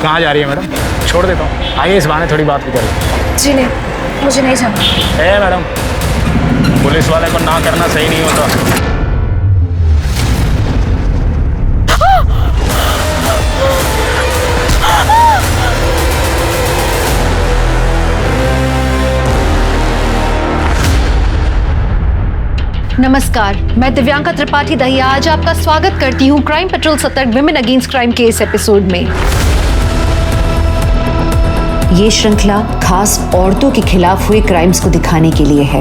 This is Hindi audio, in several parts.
कहाँ जा रही है मैडम? छोड़ देता हूँ, आइए इस बहाने थोड़ी बात भी कर लें। जी नहीं, मुझे नहीं जाना। मैडम, पुलिस वाले को ना करना सही नहीं होता। नमस्कार, मैं दिव्यांका त्रिपाठी दहिया आज आपका स्वागत करती हूँ क्राइम पेट्रोल सतर्क विमेन अगेंस्ट क्राइम के इस एपिसोड में। ये श्रृंखला खास औरतों के खिलाफ हुए क्राइम्स को दिखाने के लिए है।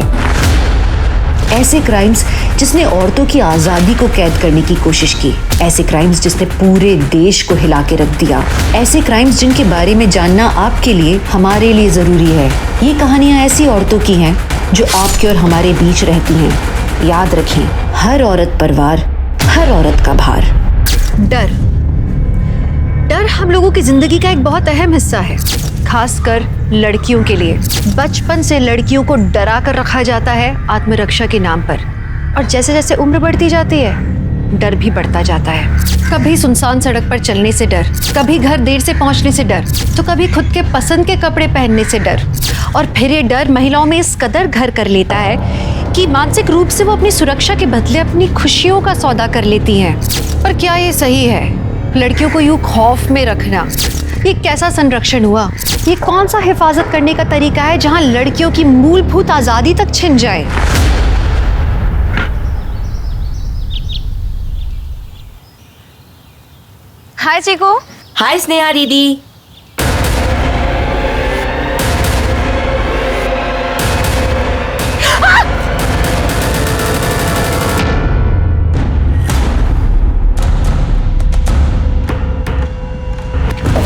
ऐसे क्राइम्स जिसने औरतों की आजादी को कैद करने की कोशिश की, ऐसे क्राइम्स जिसने पूरे देश को हिला के रख दिया, ऐसे क्राइम्स जिनके बारे में जानना आपके लिए, हमारे लिए जरूरी है। ये कहानियां ऐसी औरतों की हैं जो आपके और हमारे बीच रहती हैं। याद रखें, हर औरत पर वार, हर औरत का भार। डर हम लोगों की जिंदगी का एक बहुत अहम हिस्सा है, खासकर लड़कियों के लिए। बचपन से लड़कियों को डरा कर रखा जाता है आत्मरक्षा के नाम पर, और जैसे जैसे उम्र बढ़ती जाती है डर भी बढ़ता जाता है। कभी सुनसान सड़क पर चलने से डर, कभी घर देर से पहुंचने से डर, तो कभी खुद के पसंद के कपड़े पहनने से डर। और फिर ये डर महिलाओं में इस कदर घर कर लेता है कि मानसिक रूप से वो अपनी सुरक्षा के बदले अपनी खुशियों का सौदा कर लेती हैं। पर क्या ये सही है? लड़कियों को यूं खौफ में रखना, ये कैसा संरक्षण हुआ? ये कौन सा हिफाजत करने का तरीका है जहां लड़कियों की मूलभूत आजादी तक छिन जाए? हाय चिको। हाय स्नेहा दीदी।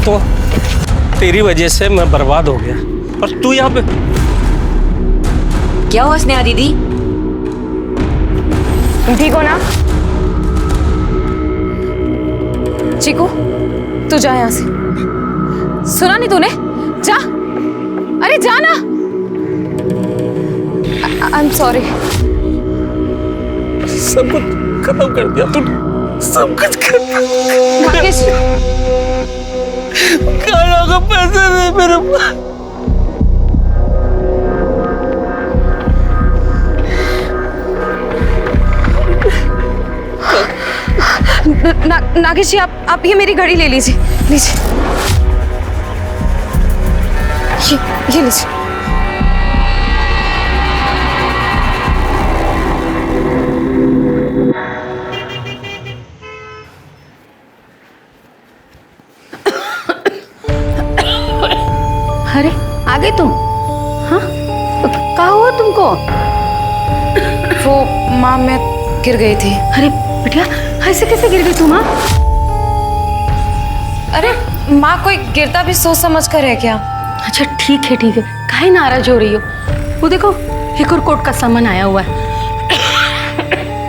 तो तेरी वजह से मैं बर्बाद हो गया और तू यहाँ पे। क्या हुआ स्नेहा दीदी? तुम ठीक हो ना? चीकू, तू जा यहाँ से। सुना नहीं तूने? जा, अरे जा ना। I am sorry. सब कुछ खत्म कर दिया तूने, सब कुछ भाग्यश, खाना का पैसे दे मेरे पास। नागेश जी, आप ये मेरी घड़ी ले लीजिए, लीजिए। ये लीजिए। अरे आ गए तुम? हाँ, कहाँ हुआ तुमको? वो माँ, मैं गिर गई थी। अरे बिटिया, ऐसे कैसे गिर गई तुम? हाँ, अरे माँ, कोई गिरता भी सोच समझ कर है क्या? अच्छा ठीक है ठीक है, काहे नाराज हो रही हो? वो देखो, एक और कोर्ट का सामान आया हुआ है।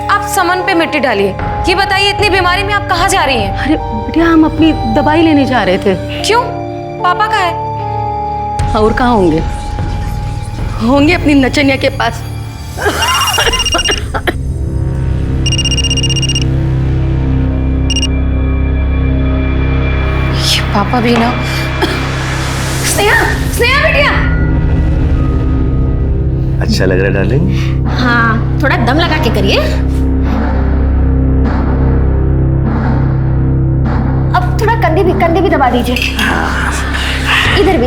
आप सामान पे मिट्टी डालिए। ये बताइए, इतनी बीमारी में आप कहाँ जा रही हैं? अरे बिटिया, हम अपनी दवाई लेने जा रहे थे। क्यों? पापा कहाँ है? और कहाँ होंगे? होंगे अपनी नचनिया के पास। ये पापा भी ना। स्नेहा, स्नेहा बेटिया। अच्छा लग रहा है डार्लिंग? हाँ, थोड़ा दम लगा के करिए। अब थोड़ा कंधे भी दबा दीजिए। इधर भी।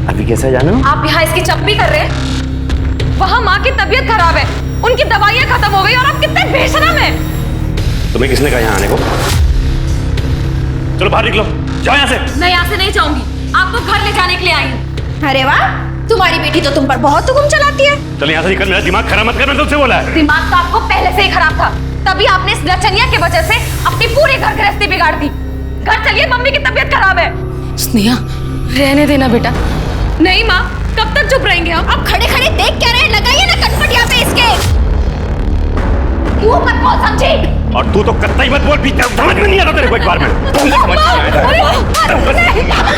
अभी कैसा जानो? आप यहाँ इसकी चप्पी कर रहे हैं? वहाँ माँ की तबीयत खराब है, उनकी दवाइयाँ खत्म हो गई और आप कितने बेशरम हैं। तुम्हें किसने कहा यहाँ आने को? चलो बाहर निकलो, जाओ यहाँ से। मैं यहाँ से नहीं जाऊंगी, आपको घर ले जाने के लिए आई हूँ। अरे वाह, तुम्हारी बेटी तो तुम पर बहुत हुक्म चलाती है। चलो यहाँ से निकल, मेरा दिमाग खराब मत कर, मैंने तुमसे बोला है। दिमाग तो आपको पहले से ही खराब था, तभी आपने इस नचनिया की वजह से अपनी पूरी घर गृहस्थी बिगाड़ दी। घर चलिए, मम्मी की तबीयत खराब है। स्नेहा, रहने देना बेटा। नहीं माँ, कब तक चुप रहेंगे हम? अब खड़े खड़े देख क्या रहे? लगाइए ना कटपट यहाँ पे इसके। क्यों मत बोल समझी? और तू तो कत्ता ही मत बोल, समझ में नहीं आता तेरे को एक बार में।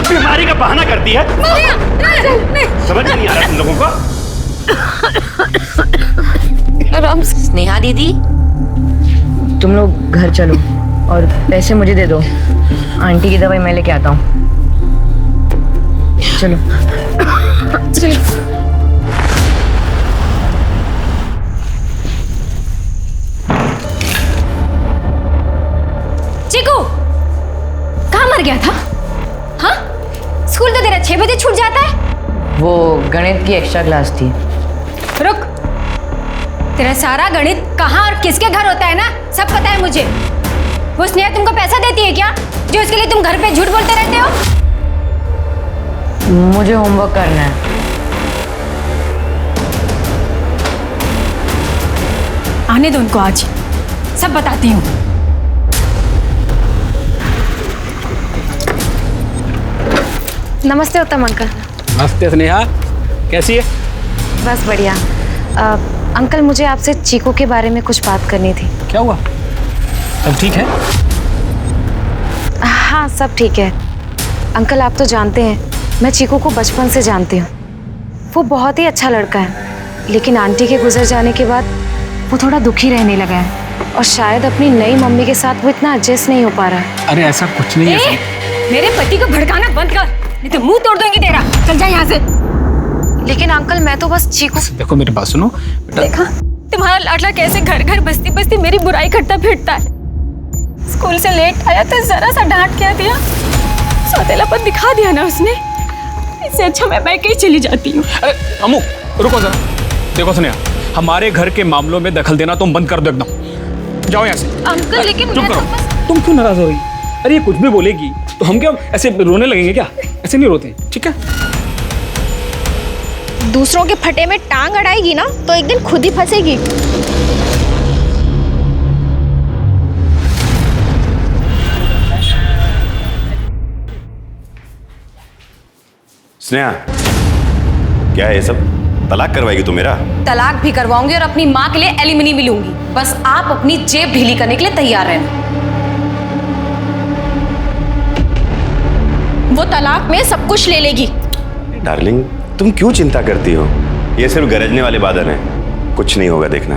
बीमारी का बहाना करती है, समझ में नहीं आ रहा तुम लोगों को। आराम से। स्नेहा दीदी, तुम लोग घर चलो और पैसे मुझे दे दो, आंटी की दवाई मैं लेके आता हूँ। चलो। चीकू कहाँ मर गया था? हाँ, स्कूल तो तेरा 6 बजे छूट जाता है। वो गणित की एक्स्ट्रा क्लास थी। रुक, तेरा सारा गणित कहाँ और किसके घर होता है ना, सब पता है मुझे। वो स्नेहा तुमको पैसा देती है क्या, जो इसके लिए तुम घर पे झूठ बोलते रहते हो? मुझे होमवर्क करना है। आने दो उनको, आज सब बताती हूँ। नमस्ते उत्तम अंकल। नमस्ते स्नेहा, कैसी है? बस बढ़िया। अंकल मुझे आपसे चीकू के बारे में कुछ बात करनी थी। क्या हुआ? सब ठीक है? हाँ सब ठीक है। अंकल आप तो जानते हैं मैं चीकू को बचपन से जानती हूँ। वो बहुत ही अच्छा लड़का है, लेकिन आंटी के गुजर जाने के बाद वो थोड़ा दुखी रहने लगा है और शायद अपनी नई मम्मी के साथ वो इतना एडजस्ट नहीं हो पा रहा है। अरे ऐसा कुछ नहीं है। मेरे पति को भड़काना बंद कर, नहीं तो मुंह तोड़ दूंगी तेरा। चल जा यहाँ से। लेकिन अंकल मैं तो बस चीकू। देखो मेरी बात सुनो बेटा। देखा तुम्हारा लाडला कैसे घर घर बस्ती बस्ती मेरी बुराई करता फिरता है। स्कूल से लेट आया तो जरा सा डांट क्या दिया, सौतेलापन दिखा दिया ना उसने। इससे अच्छा मैं बैठ के ही चली जाती हूँ। अरे अमू रुको जरा। देखो स्नेहा, हमारे घर के मामलों में दखल देना तुम बंद कर दो एकदम। जाओ यहाँ से। अंकल लेकिन चुप मैं करो। तो बस... तुम क्यों नाराज हो रही? अरे ये कुछ भी बोलेगी तो हम क्या ऐसे रोने लगेंगे क्या? ऐसे नहीं रोते, ठीक है? दूसरों के फटे में टांग अड़ाएगी ना तो एक दिन खुद ही फंसेगी। स्नेहा, क्या है ये सब? तलाक करवाएगी तू मेरा? तलाक भी करवाऊंगी और अपनी माँ के लिए एलिमनी भी लूंगी। बस आप अपनी जेब ढीली करने के लिए तैयार रहना। वो तलाक में सब कुछ ले लेगी। डार्लिंग, तुम क्यों चिंता करती हो? ये सिर्फ गरजने वाले बादल हैं, कुछ नहीं होगा, देखना।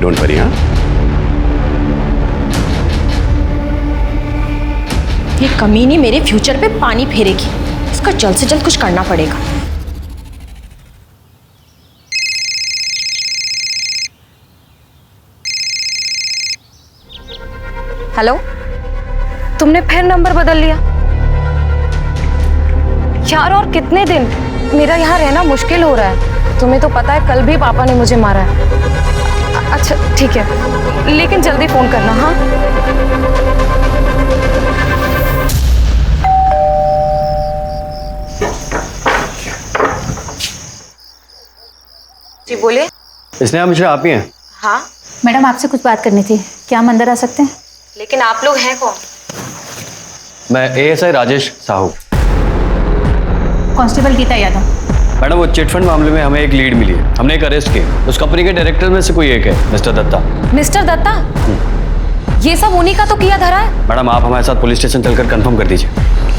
Don't worry. हाँ, ये कमीनी मेरे फ्यूचर पे पानी फेरेगी, इसका जल्द से जल्द कुछ करना पड़ेगा। हेलो, तुमने फिर नंबर बदल लिया यार? और कितने दिन? मेरा यहाँ रहना मुश्किल हो रहा है। तुम्हें तो पता है कल भी पापा ने मुझे मारा है। अच्छा ठीक है, लेकिन जल्दी फोन करना। हाँ जी बोलिए। स्नेहा मिश्रा आप ही हैं? हाँ मैडम आपसे कुछ बात करनी थी, क्या हम अंदर आ सकते हैं? लेकिन आप लोग हैं कौन? मैं ASI Rajesh Sahu. Constable Geeta Yadav. Madam वो चिट फंड मामले में हमें एक लीड मिली है, हमने एक अरेस्ट किया। उस कंपनी के डायरेक्टर में से कोई एक है, मिस्टर दत्ता। मिस्टर दत्ता? ये सब उन्हीं का तो किया धरा है। मैडम आप हमारे साथ पुलिस स्टेशन चलकर कंफर्म कर दीजिए।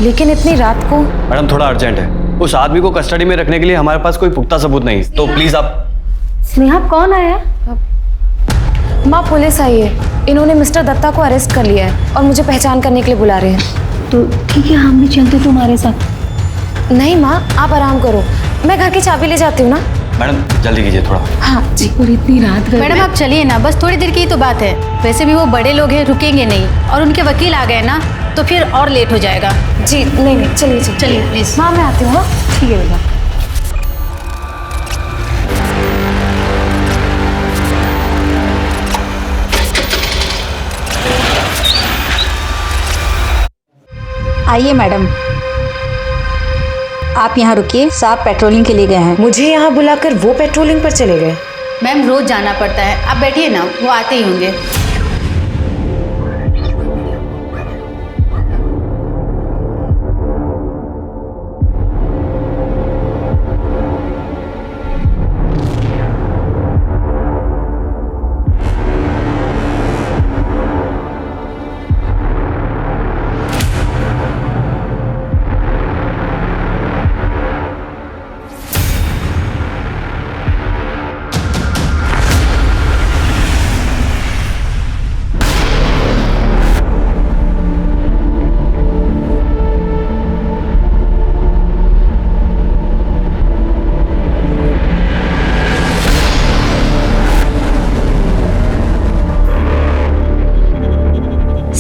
लेकिन इतनी रात को? मैडम थोड़ा अर्जेंट है, उस आदमी को कस्टडी में रखने के लिए हमारे पास कोई पुख्ता सबूत नहीं, तो प्लीज आप। स्नेहा कौन आया? माँ पुलिस आई है, इन्होंने मिस्टर दत्ता को अरेस्ट कर लिया है और मुझे पहचान करने के लिए बुला रहे हैं। तो ठीक है, हम भी चलते तुम्हारे साथ। नहीं माँ आप आराम करो, मैं घर की चाबी ले जाती हूँ ना। मैडम जल्दी कीजिए थोड़ा। हाँ जी। और इतनी रात मैडम आप चलिए ना, बस थोड़ी देर की ही तो बात है। वैसे भी वो बड़े लोग हैं, रुकेंगे नहीं, और उनके वकील आ गए ना तो फिर और लेट हो जाएगा। जी नहीं चलिए चलिए प्लीज। माँ मैं आती हूँ। ठीक है भैया। आइए मैडम, आप यहाँ रुकिए, साहब पेट्रोलिंग के लिए गए हैं। मुझे यहाँ बुलाकर वो पेट्रोलिंग पर चले गए? मैम रोज जाना पड़ता है, आप बैठिए ना, वो आते ही होंगे।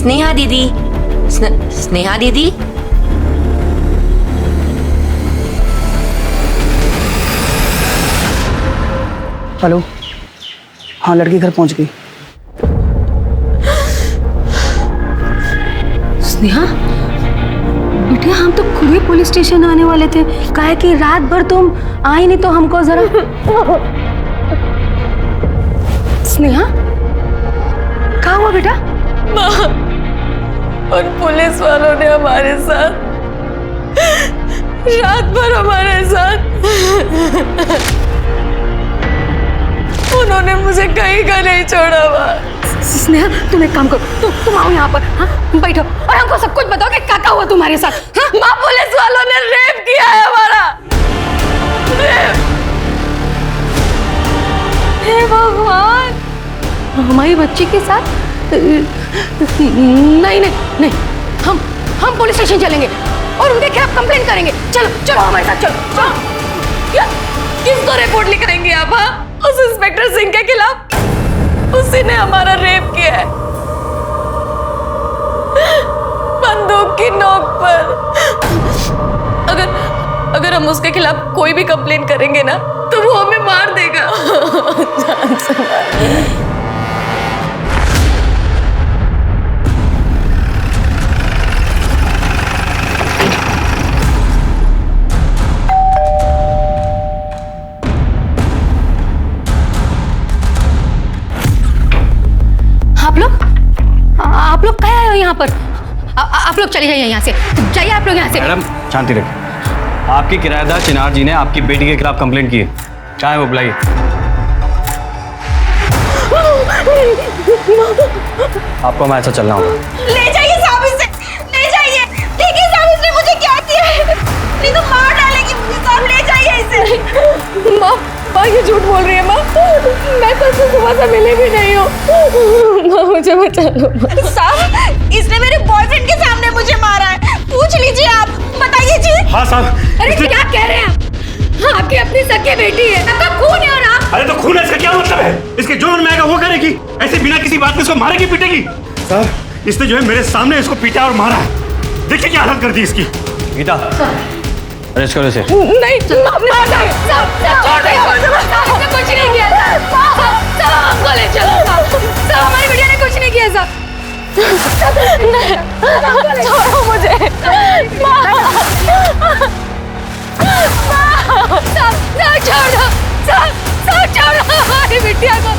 स्नेहा दीदी, स्नेहा दीदी। हेलो, हाँ लड़की घर पहुंच गई। स्नेहा बेटिया, हम तो खुद ही पुलिस स्टेशन आने वाले थे। कहा कि रात भर तुम आई नहीं तो हमको जरा। स्नेहा कहाँ हुआ बेटा? माँ, और पुलिस वालों ने हमारे साथ रात भर हमारे साथ उन्होंने मुझे कहीं का नहीं छोड़ा। माँ स्नेहा, तुम एक काम करो, तुम आओ यहाँ पर, हाँ बैठो और हमको सब कुछ बताओ कि क्या हुआ तुम्हारे साथ। हाँ? माँ, पुलिस वालों ने रेप किया है हमारा। रेप। हे भगवान, हमारी बच्ची के साथ? नहीं नहीं नहीं, हम पुलिस स्टेशन चलेंगे और उनके खिलाफ कंप्लेंट करेंगे। चलो चलो हमारे साथ, चलो चलो। किसको रिपोर्ट लिखाएंगे आप? हाँ, उस इंस्पेक्टर सिंह के खिलाफ। उसी ने हमारा रेप किया है, बंदूक की नोक पर। अगर हम उसके खिलाफ कोई भी कंप्लेन करेंगे ना तो वो हमें मार देगा। जान से मार। आप लोग क्या आए हो यहाँ पर? आप लोग चले जाइए यहाँ से, जाइए आप लोग यहाँ से। मैडम शांति रखिए। आपके किराएदार चिनार जी ने आपकी बेटी के खिलाफ कंप्लेंट की है। कहाँ है वो, बुलाइए। आपको मैं ऐसा चलना होगा। ले जाइए साहब इसे, ले जाइए। देखिए साहब, इसने मुझे क्या किया है, नहीं तो मार डालेगी मुझे। साहब ले जाइए इसे। माँ, ये झूठ बोल रही है। माँ, मैं तो उससे सुबह से मिले भी नहीं हूँ। माँ, मुझे बचा लो। साहब, इसने मेरे बॉयफ्रेंड के सामने मुझे मारा है। पूछ लीजिए आप, बताइए जी। हाँ साहब। अरे क्या कह रहे हैं आप? आपकी अपनी सगी बेटी है, आपका खून है और आप। अरे तो खून है, इसका क्या मतलब है? इसके जो मन में आएगा वो करेगी, ऐसे बिना किसी बात में इसको मारेगी पीटेगी। साहब, इसने जो है मेरे सामने इसको पीटा और मारा है। देखिए क्या हालत कर दी इसकी। गीता, अरेस्ट करो इसे। नहीं, कुछ नहीं किया। हमको ले चलो। हमारी बेटिया ने कुछ नहीं किया साहब। छोड़ो मुझे। छोड़ो हमारी बिटिया को।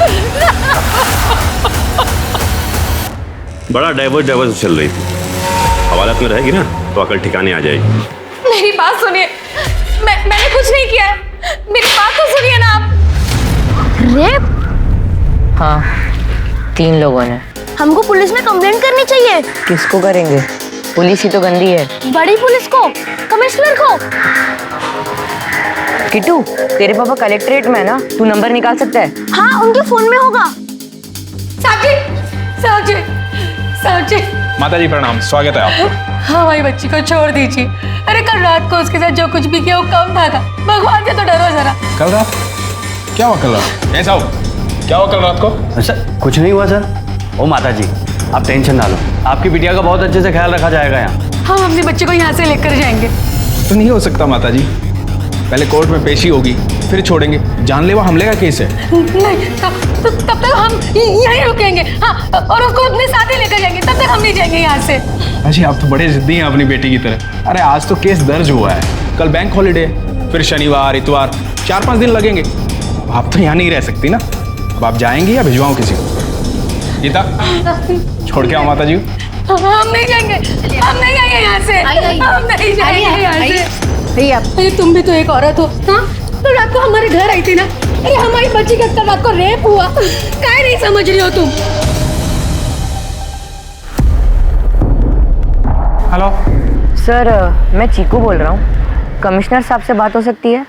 बड़ा डाइवर्स चल रही थी। हवालात में रहेगी ना तो अकल ठिकाने आ जाएगी। मेरी बात सुनिए, मैंने कुछ नहीं किया है। मेरी बात तो सुनिए ना आप। रेप? हाँ, 3 लोगों ने। हमको पुलिस में कंप्लेंट करनी चाहिए। किसको करेंगे? पुलिस ही तो गंदी है। बड़ी पुलिस को, कमिश्नर को। किट्टू, तेरे पापा कलेक्ट्रेट में है ना, तू नंबर निकाल सकता है। हाँ, उनके फोन में होगा। साहब जी। माता जी प्रणाम, स्वागत है आपका। हमारी बच्ची को छोड़ दीजिए। अरे कल रात को उसके साथ जो कुछ भी किया वो कम था। भगवान से तो डरो जरा। कल रात क्या हुआ? कल रात ऐसा हो क्या हुआ कल रात को? अच्छा, कुछ नहीं हुआ सर। ओ माता जी, आप टेंशन ना लो, आपकी बिटिया का बहुत अच्छे से ख्याल रखा जाएगा यहाँ। हम अपने बच्चे को यहाँ से लेकर जाएंगे। तो नहीं हो सकता माता जी, पहले कोर्ट में पेशी होगी फिर छोड़ेंगे। जानलेवा हमले का केस है। नहीं, तब तक हम यहीं रुकेंगे। हाँ, और उसको अपने साथ ही लेकर जाएंगे। तब तक हम नहीं जाएंगे यहाँ से। अजी आप तो बड़े जिद्दी हैं अपनी बेटी की तरह। अरे आज तो केस दर्ज हुआ है, कल बैंक हॉलीडे, फिर शनिवार इतवार 4-5 दिन लगेंगे। आप तो यहाँ नहीं रह सकती ना। अब आप जाएंगी या भिजवाऊँ किसी को? गीता, छोड़ के आओ माता जी। हम नहीं जाएंगे यहाँ से। हम नहीं जाएंगे यहाँ से। भैया, तुम भी तो एक औरत हो। हाँ, तो रात को हमारे घर आई थी ना। अरे हमारी बच्ची का कल रात को रेप हुआ, क्या नहीं समझ रही हो तुम? हेलो सर, मैं चीकू बोल रहा हूँ। कमिश्नर साहब से बात हो सकती है?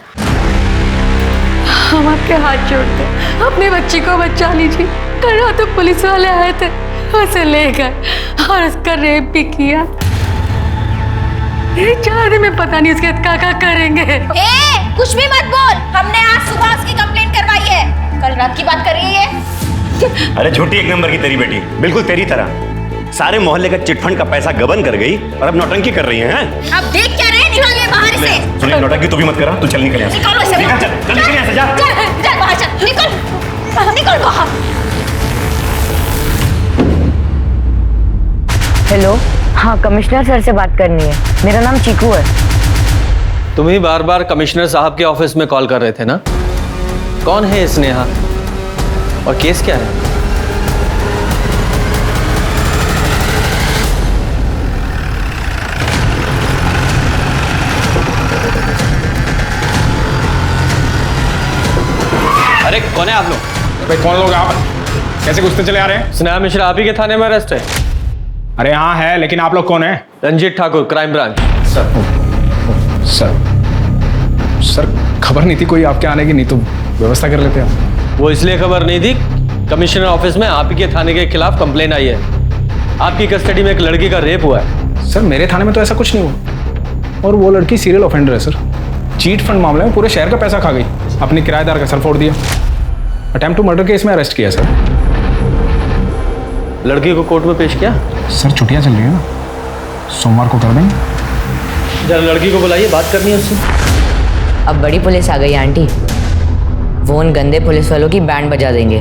हम आपके हाथ जोड़ते, अपनी बच्ची को बचा लीजिए। कल रात तो पुलिस वाले आए थे, उसे ले गए और उसका रेप भी किया। ये 4 दिन में पता नहीं उसके क्या करेंगे। कुछ भी मत बोल। हमने आज सुबह उसकी कंप्लेंट करवाई है। कल रात की बात कर रही है। अरे झूठी एक नंबर की तेरी बेटी, बिल्कुल तेरी तरह। सारे मोहल्ले का चिटफंड का पैसा गबन कर गई और अब नौटंकी कर रही हैं। अब देख क्या रहे, निकालिए बाहर से। सुनिए, नौटंकी तू भी मत करा, तू चल निकल यहाँ से। निकालो इसे निकल, चल चल निकल यहाँ से, जा। चल बाहर चल, निकल बाहर। हेलो, हाँ कमिश्नर सर से बात करनी है। मेरा नाम चीकू है। तुम ही बार बार कमिश्नर साहब के ऑफिस में कॉल कर रहे थे ना? कौन है स्नेहा और केस क्या है? अरे कौन है आप लोग? भाई कौन लोग आप? कैसे घुसते चले आ रहे हैं? स्नेहा मिश्रा आप ही के थाने में अरेस्ट है। अरे हाँ है, लेकिन आप लोग कौन है? Ranjeet Thakur, crime branch. Sir खबर नहीं थी कोई आपके आने की, नहीं तो व्यवस्था कर लेते हैं। वो इसलिए खबर नहीं थी, कमिश्नर ऑफिस में आप ही के थाने के खिलाफ कंप्लेन आई है। आपकी कस्टडी में एक लड़की का रेप हुआ है। सर मेरे थाने में तो ऐसा कुछ नहीं हुआ, और वो लड़की सीरियल ऑफेंडर है सर। चीट फंड मामले में पूरे शहर का पैसा खा गई, अपने किराएदार का सर फोड़ दिया। अटेम्प्ट टू मर्डर केस में अरेस्ट किया सर। लड़की को कोर्ट में पेश किया? सर छुट्टियां चल रही है ना, सोमवार को कर देंगे। जरा लड़की को बुलाइए, बात करनी है उससे। अब बड़ी पुलिस आ गई आंटी, वो उन गंदे पुलिस वालों की बैंड बजा देंगे।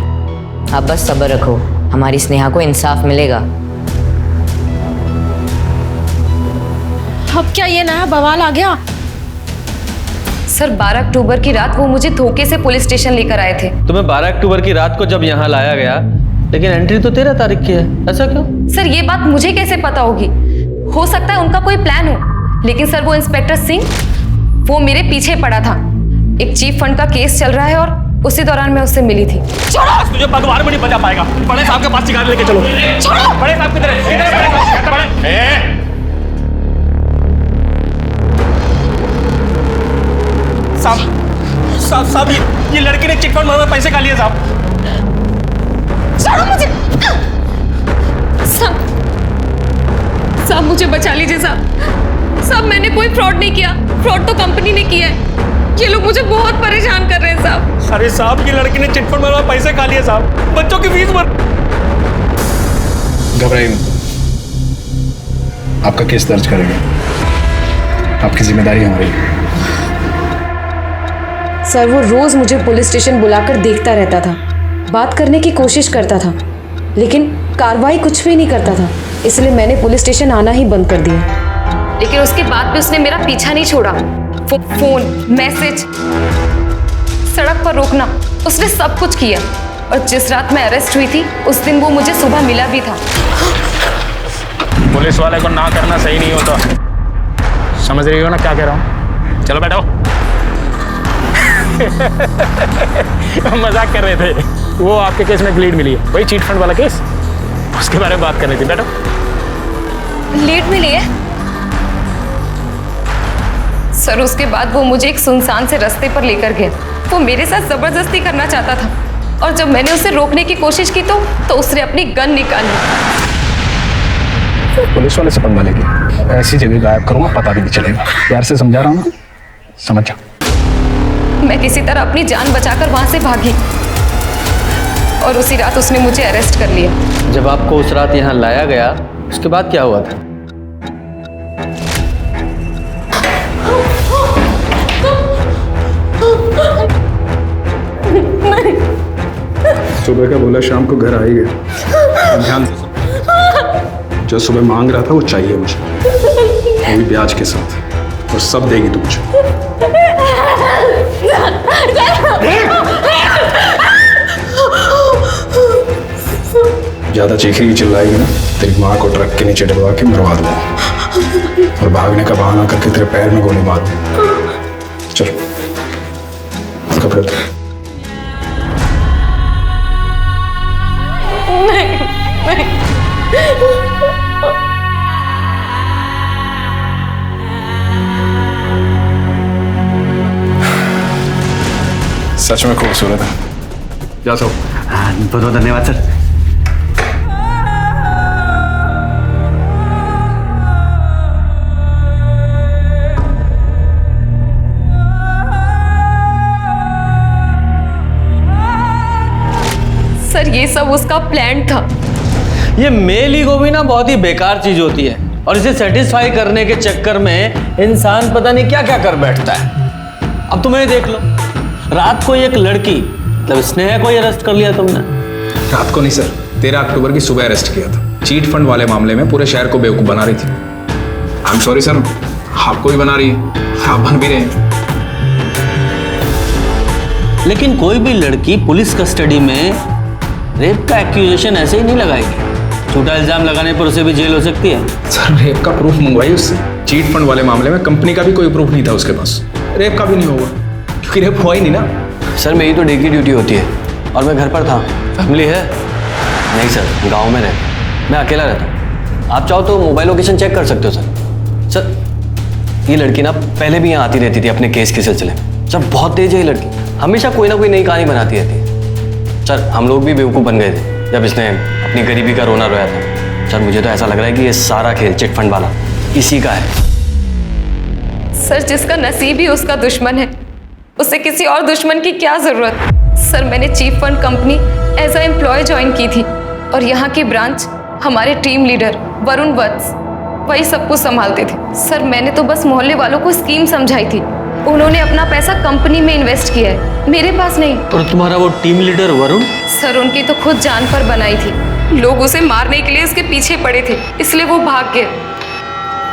अब बस सब्र रखो, हमारी स्नेहा को इंसाफ मिलेगा। अब क्या ये नया बवाल आ गया? सर 12 अक्टूबर की रात वो मुझे धोखे से पुलिस स्टेशन लेकर आए थे। तुम्हें 12 अक्टूबर की रात को जब यहाँ लाया गया, लेकिन एंट्री तो 13 तारीख की है, ऐसा क्यों? सर ये बात मुझे कैसे पता होगी? हो सकता है उनका कोई प्लान हो, लेकिन सर वो इंस्पेक्टर सिंह, वो मेरे पीछे पड़ा था। एक चीफ फंड का केस चल रहा है और उसी दौरान मैं उससे मिली थी। आज तुझे पगवार में नहीं बचा पाएगा। बड़े साहब के पास शिकार लेके चलो। छोड़ो। बड़े साहब किधर है? साहब ये लड़की ने चिट फंड में पैसे खा लिए साहब। छोड़ो मुझे। साहब मुझे बचा लीजिए साहब। मैंने कोई फ्रॉड नहीं किया, फ्रॉड तो कंपनी ने किया है। ये लोग मुझे बहुत परेशान कर रहे हैं साहब। अरे साहब की लड़की ने चिट फंड में पैसे खा लिए साहब, बच्चों की फीस भर। घबराइए मत, आपका केस दर्ज करेंगे, आपकी जिम्मेदारी हमारी। सर वो रोज मुझे पुलिस स्टेशन बुलाकर देखता रहता था, बात करने की कोशिश करता था, लेकिन कार्रवाई कुछ भी नहीं करता था। इसलिए मैंने पुलिस स्टेशन आना ही बंद कर दिया। लेकिन उसके बाद भी उसने मेरा पीछा नहीं छोड़ा। फोन, मैसेज, सड़क पर रोकना, उसने सब कुछ किया। और जिस रात मैं अरेस्ट हुई थी, उस दिन वो मुझे सुबह मिला भी था। पुलिस वाले को ना करना सही नहीं होता, समझ रही हो ना क्या कह रहा हूँ? चलो बैठो। मजाक कर रहे थे। वो आपके केस में एक लीड मिली है, वही चीट फंड वाला केस, उसके बारे में बात करनी थी। बैठो। लीड मिली है? सर उसके बाद वो मुझे एक सुनसान से रास्ते पर लेकर गया। वो मेरे साथ जबरदस्ती करना चाहता था, और जब मैंने उसे रोकने की कोशिश की तो उसने अपनी गन निकाली। पुलिस वाले से पंगा लेके ऐसी जगह गायब करूंगा, पता भी नहीं चलेगा। प्यार से समझा रहा हूँ ना, समझ जा। मैं किसी तरह अपनी जान बचाकर वहां से भागी, और उसी रात उसने मुझे अरेस्ट कर लिया। जब आपको उस रात यहाँ लाया गया, उसके बाद क्या हुआ था? सुबह का बोला, शाम को घर आई है। ध्यान से, जो सुबह मांग रहा था वो चाहिए मुझे, वो भी ब्याज के साथ, और सब देगी तू मुझे। ज्यादा चीखेगी चिल्लाएगी ना, तेरी माँ को ट्रक के नीचे डलवा के मरवा दूंगा, और भागने का बहाना करके तेरे पैर में गोली मार दूंगा। चल कब करते हैं? सच में खूबसूरत है। जा सो। बहुत बहुत धन्यवाद सर। सर ये सब उसका प्लान था। ये मेल ईगो भी ना बहुत ही बेकार चीज होती है, और इसे सेटिस्फाई करने के चक्कर में इंसान पता नहीं क्या क्या कर बैठता है। अब तुम्हें देख लो, रात को एक लड़की मतलब स्नेहा को अरेस्ट कर लिया तुमने। रात को नहीं सर, 13 अक्टूबर की सुबह अरेस्ट किया था। चीट फंड वाले मामले में पूरे शहर को बेवकूफ बना रही थी। आई एम सॉरी सर, आपको भी बना रही है, आप बन भी रहे हैं। लेकिन कोई भी लड़की पुलिस कस्टडी में रेप का एक्यूजेशन ऐसे ही नहीं लगाएगी। झूठा इल्जाम लगाने पर उसे भी जेल हो सकती है। सर रेप का प्रूफ मंगवाई उससे। चीट फंड वाले मामले में कंपनी का भी कोई प्रूफ नहीं था उसके पास, रेप का भी नहीं होगा क्योंकि रेप हुआ ही नहीं ना। सर मेरी तो डे की ड्यूटी होती है और मैं घर पर था। फैमिली है? नहीं सर, गांव में रहता, मैं अकेला रहता हूँ। आप चाहो तो मोबाइल लोकेशन चेक कर सकते हो सर। सर ये लड़की ना पहले भी यहाँ आती रहती थी अपने केस के सिलसिले में। सर बहुत तेज है ये लड़की, हमेशा कोई ना कोई नई कहानी बनाती रहती है। सर हम लोग भी बेवकूफ़ बन गए थे जब इसने अपनी गरीबी का रोना रोया था। सर मुझे तो ऐसा लग रहा है कि ये सारा खेल चिट फंड वाला इसी का है। सर जिसका नसीब ही उसका दुश्मन है, उसे किसी और दुश्मन की क्या जरूरत। सर मैंने chief fund company as a employee join की थी और यहाँ की ब्रांच हमारे टीम लीडर वरुण वत्स वही सब कुछ संभालते थे। सर मैंने तो बस मोहल्ले वालों को स्कीम समझाई थी, उन्होंने अपना पैसा कंपनी में इन्वेस्ट किया है, मेरे पास नहीं। और तुम्हारा वो टीम लीडर वरुण? सर उनकी तो खुद जान पर बनाई थी, लोग उसे मारने के लिए उसके पीछे पड़े थे, इसलिए वो भाग गए।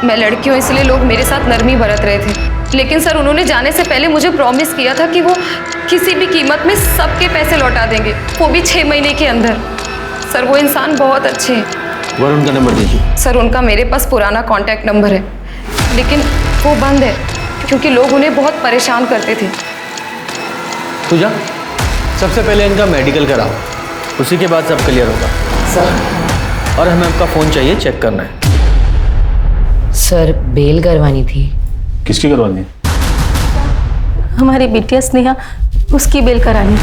मैं लड़की हूँ इसलिए लोग मेरे साथ नरमी बरत रहे थे, लेकिन सर उन्होंने जाने से पहले मुझे प्रॉमिस किया था कि वो किसी भी कीमत में सबके पैसे लौटा देंगे, वो भी 6 महीने के अंदर। सर वो इंसान बहुत अच्छे हैं। वरुण का नंबर दीजिए। सर उनका मेरे पास पुराना कॉन्टैक्ट नंबर है, लेकिन वो बंद है क्योंकि लोग उन्हें बहुत परेशान करते थे। तू जा, सबसे पहले इनका मेडिकल कराओ, उसी के बाद सब क्लियर होगा। सर और हमें आपका फ़ोन चाहिए, चेक करना है। सर बेल करवानी थी। किसकी करवानी है? हमारी बिटिया स्नेहा, उसकी बेल करानी।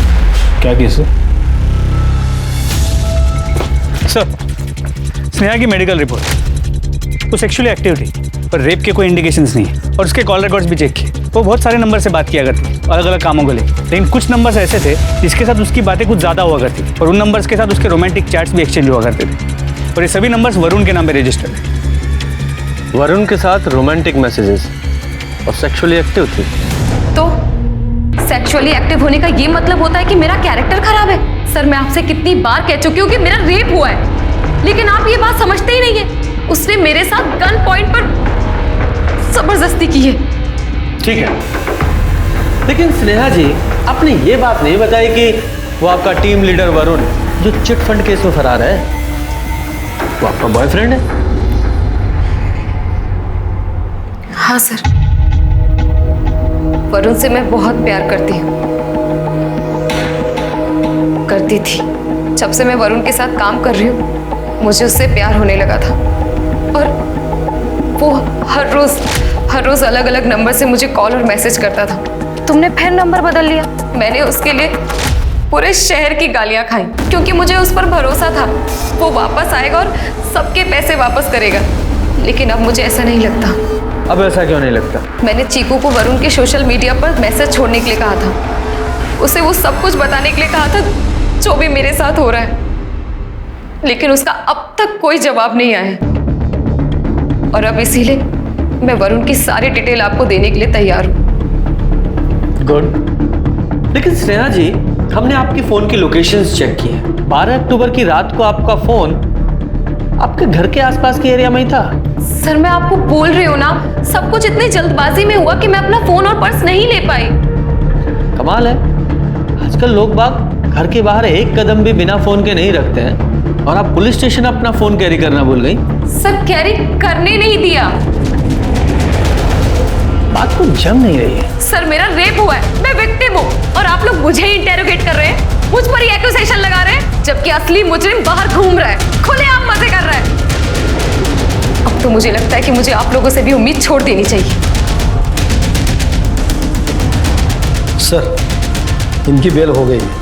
क्या केस है? सर स्नेहा की मेडिकल रिपोर्ट, वो सेक्सुअली एक्टिव थी पर रेप के कोई इंडिकेशंस नहीं है, और उसके कॉल रिकॉर्ड्स भी चेक किए। वो बहुत सारे नंबर से बात किया करती थी अलग अलग कामों को लेकर, लेकिन कुछ नंबर्स ऐसे थे जिसके साथ उसकी बातें कुछ ज़्यादा हुआ करती और उन नंबर्स के साथ उसके रोमांटिक चैट्स भी एक्सचेंज हुआ करते थे, और ये सभी नंबर्स वरुण के नाम पे रजिस्टर्ड है। वरुण के साथ रोमांटिक मैसेजेस और सेक्सुअली एक्टिव थी। तो सेक्सुअली एक्टिव होने का ये मतलब होता है कि मेरा कैरेक्टर खराब है। सर मैं आपसे कितनी बार कह चुकी हूँ कि मेरा रेप हुआ है, लेकिन आप ये बात समझते ही नहीं है। उसने मेरे साथ गन पॉइंट पर जबरदस्ती की है। ठीक है, लेकिन स्नेहा जी आपने ये बात नहीं बताई कि वो आपका टीम लीडर वरुण जो चिट फंड केस में फरार है, वो आपका बॉयफ्रेंड है? हाँ सर, वरुण से मैं बहुत प्यार करती हूँ, करती थी। जब से मैं वरुण के साथ काम कर रही हूँ मुझे उससे प्यार होने लगा था, और वो हर रोज अलग अलग नंबर से मुझे कॉल और मैसेज करता था। तुमने फिर नंबर बदल लिया? मैंने उसके लिए पूरे शहर की गालियां खाई क्योंकि मुझे उस पर भरोसा था वो वापस आएगा और सबके पैसे वापस करेगा, लेकिन अब मुझे ऐसा नहीं लगता। अब ऐसा क्यों नहीं लगता? मैंने चीकू को वरुण के सोशल मीडिया पर मैसेज छोड़ने के लिए कहा था, उसे वो सब कुछ बताने के लिए कहा था जो भी मेरे साथ हो रहा है, लेकिन उसका अब तक कोई जवाब नहीं आया, और अब इसीलिए मैं वरुण की सारी डिटेल आपको देने के लिए तैयार हूँ। गुड। लेकिन स्नेहा जी हमने आपकी फोन की लोकेशंस चेक की है। 12 अक्टूबर की रात को आपका फोन आपके घर के आसपास के एरिया में ही था। सर मैं आपको बोल रही हूँ ना, सब कुछ इतनी जल्दबाजी में हुआ कि मैं अपना फोन और पर्स नहीं ले पाई। कमाल है, आजकल लोग बाग घर के बाहर एक कदम भी बिना फोन के नहीं रखते हैं, और आप पुलिस स्टेशन अपना फोन कैरी करना भूल गई। सर कैरी करने नहीं दिया। बात को जम नहीं रही है। सर मेरा रेप हुआ है, मैं विक्टिम हूँ, और आप लोग मुझे ही इंटेरोगेट कर रहे हैं, मुझ पर ही एक्यूजेशन लगा रहे हैं, जबकि असली मुजरिम बाहर घूम रहा है, खुलेआम मजे कर रहा है। अब तो मुझे लगता है कि मुझे आप लोगों से भी उम्मीद छोड़ देनी चाहिए। सर इनकी बेल हो गई है।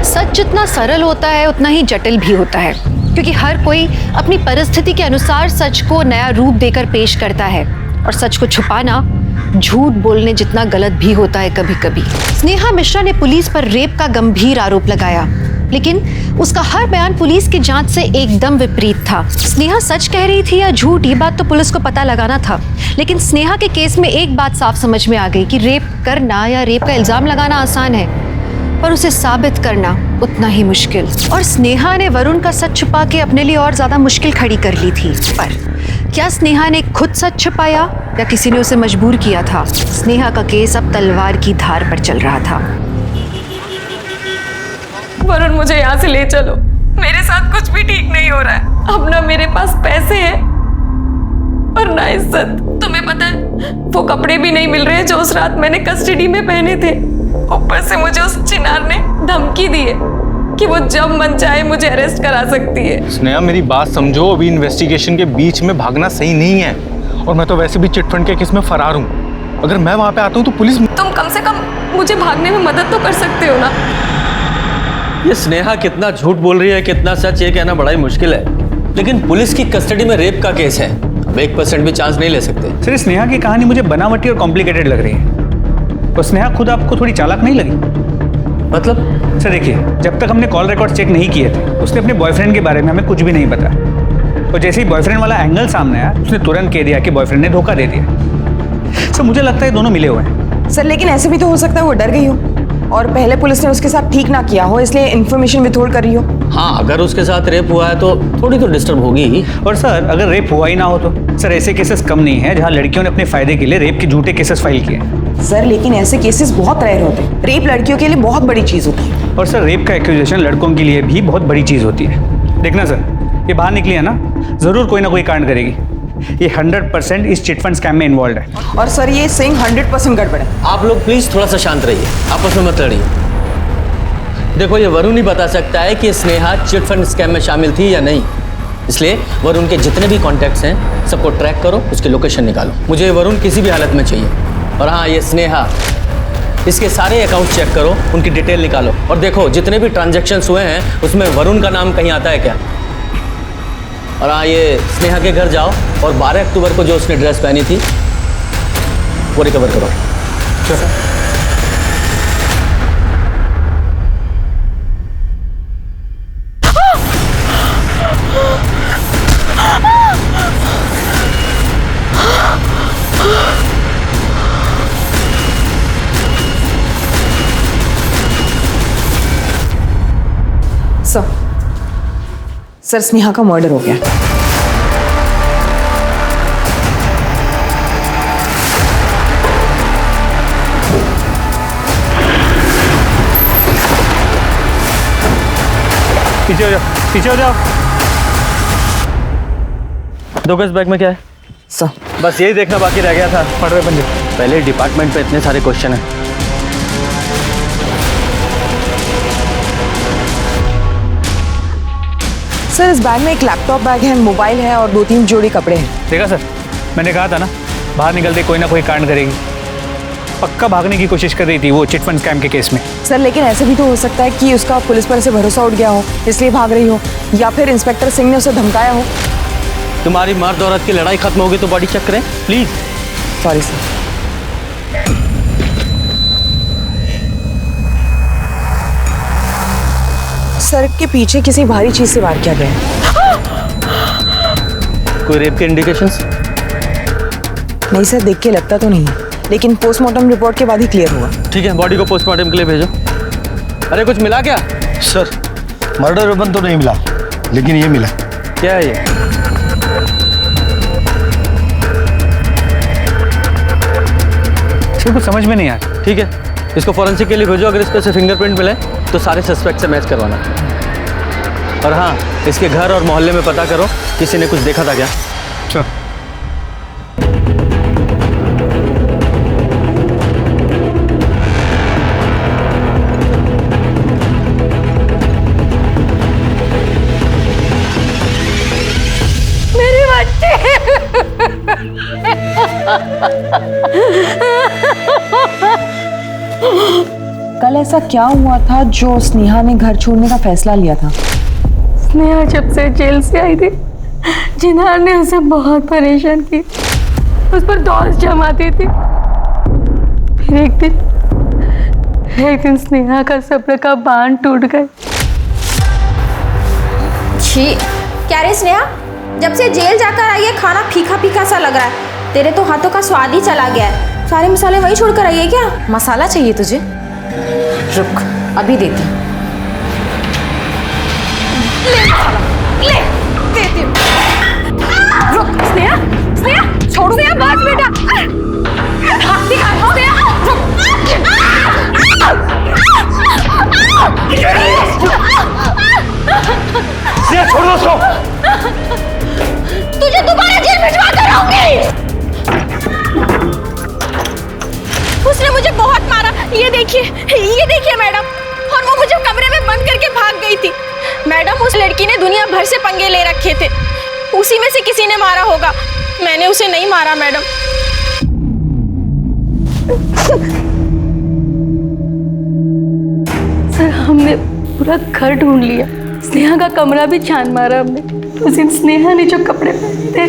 सच जितना सरल होता है उतना ही जटिल भी होता है, क्योंकि हर कोई अपनी परिस्थिति के अनुसार सच को नया रूप देकर पेश करता है, और सच को छुपाना झूठ बोलने जितना गलत भी होता है कभी कभी। स्नेहा मिश्रा ने पुलिस पर रेप का गंभीर आरोप लगाया, लेकिन उसका हर बयान पुलिस की जांच से एकदम विपरीत था। स्नेहा सच कह रही थी या झूठ, ये बात तो पुलिस को पता लगाना था। लेकिन स्नेहा के केस में एक बात साफ समझ में आ गई कि रेप करना या रेप का इल्जाम लगाना आसान है, पर उसे साबित करना उतना ही मुश्किल। और स्नेहा ने वरुण का सच छुपा के अपने लिए और ज्यादा मुश्किल खड़ी कर ली थी। पर क्या स्नेहा ने खुद सच छुपाया या किसी ने उसे मजबूर किया था? स्नेहा का केस अब तलवार की धार पर चल रहा था। वरुण, मुझे यहाँ से ले चलो। मेरे साथ कुछ भी ठीक नहीं हो रहा है। अब ना मेरे पास पैसे हैं और ना इज्जत। तुम्हें पता है वो कपड़े भी नहीं मिल रहे जो उस रात मैंने कस्टडी में पहने थे। ऊपर से मुझे उस चिनार ने धमकी दी है कि वो जब मन चाहे मुझे अरेस्ट करा सकती है। स्नेहा मेरी बात समझो, अभी इन्वेस्टिगेशन के बीच में भागना सही नहीं है। और मैं तो वैसे भी चिट फंड के केस में फरार हूँ। अगर मैं वहां पे आता हूँ तो पुलिस। तुम कम से कम मुझे भागने में मदद तो कर सकते हो ना। ये स्नेहा कितना झूठ बोल रही है, कितना सच, ये कहना बड़ा ही मुश्किल है। लेकिन पुलिस की कस्टडी में रेप का केस है, अब 1% भी चांस नहीं ले सकते। सर, स्नेहा की कहानी मुझे बनावटी और कॉम्प्लिकेटेड लग रही है। और स्नेहा खुद आपको थोड़ी चालाक नहीं लगी? मतलब? सर देखिए, जब तक हमने कॉल रिकॉर्ड चेक नहीं किए थे उसने अपने बॉयफ्रेंड के बारे में हमें कुछ भी नहीं पता। और जैसे ही बॉयफ्रेंड वाला एंगल सामने आया उसने तुरंत कह दिया कि बॉयफ्रेंड ने धोखा दे दिया। सर मुझे लगता है दोनों मिले हुए हैं। सर लेकिन ऐसे भी तो हो सकता है वो डर गई हो और पहले पुलिस ने उसके साथ ठीक ना किया हो, इसलिए इन्फॉर्मेशन विथहोल्ड कर रही हो। हाँ, अगर उसके साथ रेप हुआ है तो थोड़ी तो डिस्टर्ब होगी ही। और सर अगर रेप हुआ ही ना हो तो सर ऐसे केसेस कम नहीं है जहाँ लड़कियों ने अपने फायदे के लिए रेप के झूठे केसेस फाइल किए हैं। सर लेकिन ऐसे केसेस बहुत रेयर होते हैं। रेप लड़कियों के लिए बहुत बड़ी चीज होती है। और सर रेप का एक्यूजेशन लड़कों के लिए भी बहुत बड़ी चीज होती है। देखना सर, ये बाहर निकली है ना, जरूर कोई ना कोई कांड करेगी। ये 100% इस चिटफंड स्कैम में इन्वॉल्व है। और सर ये सिंह 100% गड़बड़ है। आप लोग प्लीज थोड़ा सा शांत रहिए, आपस में मत लड़िए। देखो, ये वरुण ही बता सकता है कि स्नेहा चिटफंड स्कैम में शामिल थी या नहीं। इसलिए वरुण के जितने भी कॉन्टैक्ट्स हैं सबको ट्रैक करो, उसकी लोकेशन निकालो। मुझे वरुण किसी भी हालत में चाहिए। और हाँ, ये स्नेहा, इसके सारे अकाउंट चेक करो, उनकी डिटेल निकालो और देखो जितने भी ट्रांजैक्शंस हुए हैं उसमें वरुण का नाम कहीं आता है क्या। और हाँ, ये स्नेहा के घर जाओ और 12 अक्टूबर को जो उसने ड्रेस पहनी थी वो रिकवर करो। सर स्नेहा का मर्डर हो गया। पीछे हो जाओ, पीछे हो जाओ। दो गज बैग में क्या है? सर बस यही देखना बाकी रह गया था। पढ़ रहे बंदे पहले डिपार्टमेंट पे इतने सारे क्वेश्चन हैं। सर इस बैग में एक लैपटॉप बैग है, मोबाइल है और 2-3 जोड़ी कपड़े हैं। देखा सर, मैंने कहा था ना बाहर निकलते कोई ना कोई कांड करेगी। पक्का भागने की कोशिश कर रही थी वो चिटफंड स्कैम के केस में। सर लेकिन ऐसे भी तो हो सकता है कि उसका पुलिस पर से भरोसा उठ गया हो इसलिए भाग रही हो, या फिर इंस्पेक्टर सिंह ने उसे धमकाया हो। तुम्हारी मर्द औरत की लड़ाई खत्म होगी तो बॉडी चेक करें प्लीज। Sorry sir. सर के पीछे किसी भारी चीज से वार किया गया है। कोई रेप के इंडिकेशंस? नहीं सर, देख के लगता तो नहीं है, लेकिन पोस्टमार्टम रिपोर्ट के बाद ही क्लियर हुआ। ठीक है, बॉडी को पोस्टमार्टम के लिए भेजो। अरे कुछ मिला क्या? सर मर्डर वेपन तो नहीं मिला, लेकिन ये मिला। क्या है ये? इसको कुछ समझ में नहीं आया। ठीक है, इसको फॉरेंसिक के लिए भेजो। अगर इस पे से फिंगरप्रिंट मिले तो सारे सस्पेक्ट से मैच करवाना। और हाँ, इसके घर और मोहल्ले में पता करो किसी ने कुछ देखा था क्या। चलो। मेरे बच्चे कल ऐसा क्या हुआ था जो स्नेहा ने घर छोड़ने का फैसला लिया था? स्नेहा जब से जेल से आई थी जिनार ने उसे बहुत परेशान की, उस पर दोष जमाती थी। फिर एक दिन स्नेहा का सब्र का बांध टूट गए। छी, क्या रे स्नेहा, जब से जेल जाकर आई है खाना फीका फीका सा लग रहा है। तेरे तो हाथों का स्वाद ही चला गया है। सारे मसाले वहीं छोड़ कर आई है क्या? मसाला चाहिए तुझे? रुक, अभी देती हूँ। ले मसाला, ले देती हूँ। रुक स्नेहा, स्नेहा छोड़ो। स्नेहा बस बेटा, हाथ दिखा। स्नेहा छोड़ दो उसको। तुझे दोबारा जेल भिजवा कर आऊंगी। उसने मुझे बहुत मारा, ये देखिए मैडम। और वो मुझे कमरे में बंद करके भाग गई थी। मैडम, उस लड़की ने दुनिया भर से पंगे ले रखे थे, उसी में से किसी ने मारा होगा। मैंने उसे नहीं मारा मैडम। सर, हमने पूरा घर ढूंढ लिया, स्नेहा का कमरा भी छान मारा हमने। उस दिन स्नेहा ने जो कपड़े पहने थे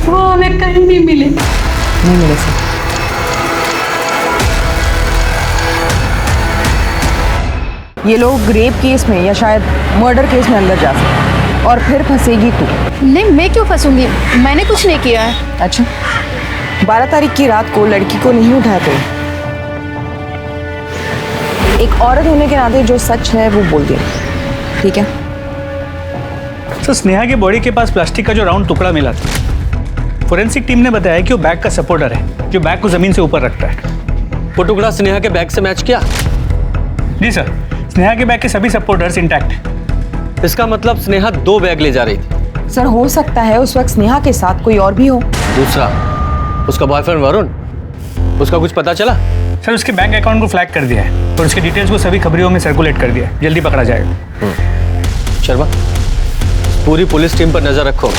वो हमें कहीं नहीं मिले। नहीं मिले सर। ये लोग रेप केस में या शायद मर्डर केस में अंदर जा सकते, और फिर फंसेगी तू। नहीं, मैं क्यों फंसूंगी? मैंने कुछ नहीं किया है। अच्छा, 12 तारीख की रात को लड़की को नहीं उठाया कोई। एक औरत होने के नाते जो सच है वो बोल दे, ठीक है? तो स्नेहा के बॉडी के पास प्लास्टिक का जो राउंड टुकड़ा मिला था, फोरेंसिक टीम ने बताया कि वो बैग का सपोर्टर है, जो बैग को जमीन से ऊपर रखता है। वो टुकड़ा स्नेहा के बैग से मैच किया? जी सर, स्नेहा के बैग के सभी सपोर्टर्स इंटैक्ट हैं। इसका मतलब स्नेहा 2 बैग ले जा रही थी। सर, हो सकता है उस वक्त स्नेहा के साथ कोई और भी हो। दूसरा, उसका बॉयफ्रेंड वरुण, उसका कुछ पता चला? सर, उसके बैंक अकाउंट को फ्लैग कर दिया है और उसके डिटेल्स को सभी खबरियों में सर्कुलेट कर दिया है। जल्दी पकड़ा जाएगा। शर्मा, पूरी पुलिस टीम पर नजर रखो।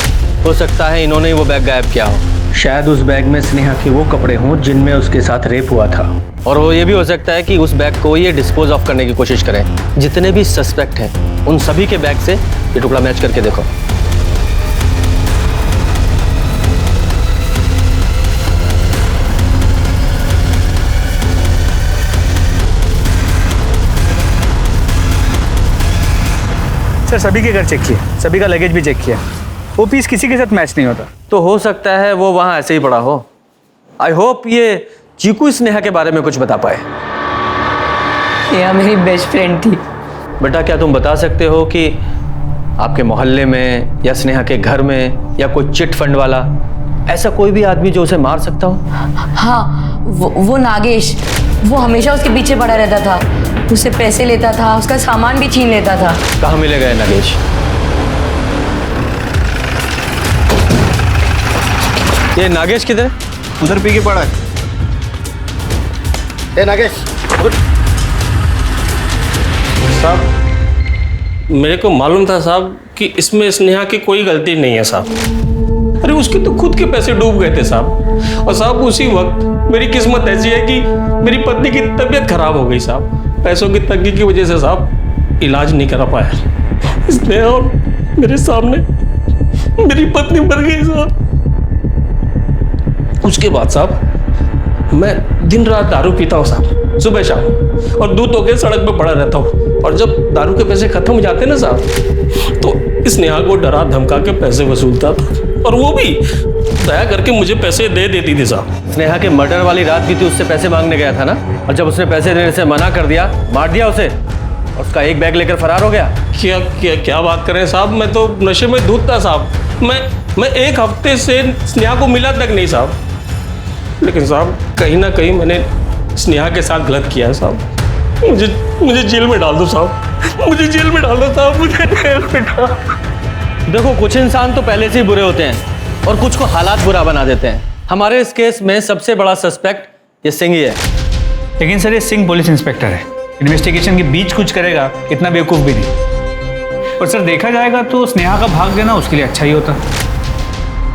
हो सकता है इन्होंने ही वो बैग गायब किया हो। शायद उस बैग में स्नेहा के वो कपड़े हों जिनमें उसके साथ रेप हुआ था। और वो ये भी हो सकता है कि उस बैग को ये डिस्पोज ऑफ करने की कोशिश करें। जितने भी सस्पेक्ट हैं उन सभी के बैग से ये टुकड़ा मैच करके देखो। सर, सभी के घर चेक किए, सभी का लगेज भी चेक किया। वो पीस किसी के साथ मैच नहीं होता। तो हो सकता है वो वहां ऐसे ही पड़ा हो। आई होप ये चीकू स्नेहा के बारे में कुछ बता पाए। स्नेहा मेरी बेस्ट फ्रेंड थी। बेटा, क्या तुम बता सकते हो कि आपके मोहल्ले में या स्नेहा के घर में या कोई चिट फंड वाला ऐसा कोई भी आदमी जो उसे मार सकता हो? हाँ, वो नागेश, वो हमेशा उसके पीछे पड़ा रहता था, उससे पैसे लेता था, उसका सामान भी छीन लेता था। कहाँ मिलेगा ये नागेश? ये नागेश किधर? उधर पी के पड़ा है। ए नागेश, साहब, मेरे को मालूम था साहब कि इसमें स्नेहा की कोई गलती नहीं है साहब। अरे उसके तो खुद के पैसे डूब गए थे साहब। और साहब उसी वक्त मेरी किस्मत ऐसी है कि मेरी पत्नी की तबीयत खराब हो गई साहब। पैसों की तंगी की वजह से साहब इलाज नहीं करा पाया। स्नेहा मेरे सामने मेरी पत्नी मर गई साहब। उसके बाद साहब मैं दिन रात दारू पीता हूँ साहब, सुबह शाम, और दूध होके सड़क पे पड़ा रहता हूँ। और जब दारू के पैसे खत्म हो जाते ना साहब, तो स्नेहा को डरा धमका के पैसे वसूलता था, और वो भी दया करके मुझे पैसे दे देती थी साहब। स्नेहा के मर्डर वाली रात भी तू उससे पैसे मांगने गया था ना, और जब उसने पैसे देने से मना कर दिया, मार दिया उसे और उसका एक बैग लेकर फरार हो गया। क्या बात कर रहे हैं साहब? मैं तो नशे में धुत था साहब। मैं 1 हफ्ते से स्नेहा को मिला तक नहीं साहब। लेकिन साहब कहीं ना कहीं मैंने स्नेहा के साथ गलत किया है साहब। मुझे जेल में डाल दो साहब, मुझे जेल में डाल दो साहब, मुझे जेल में डाल। देखो, कुछ इंसान तो पहले से ही बुरे होते हैं और कुछ को हालात बुरा बना देते हैं। हमारे इस केस में सबसे बड़ा सस्पेक्ट ये सिंह ही है। लेकिन सर, ये सिंह पुलिस इंस्पेक्टर है, इन्वेस्टिगेशन के बीच कुछ करेगा, इतना बेवकूफ़ भी नहीं। और सर, देखा जाएगा तो स्नेहा का भाग देना उसके लिए अच्छा ही होता।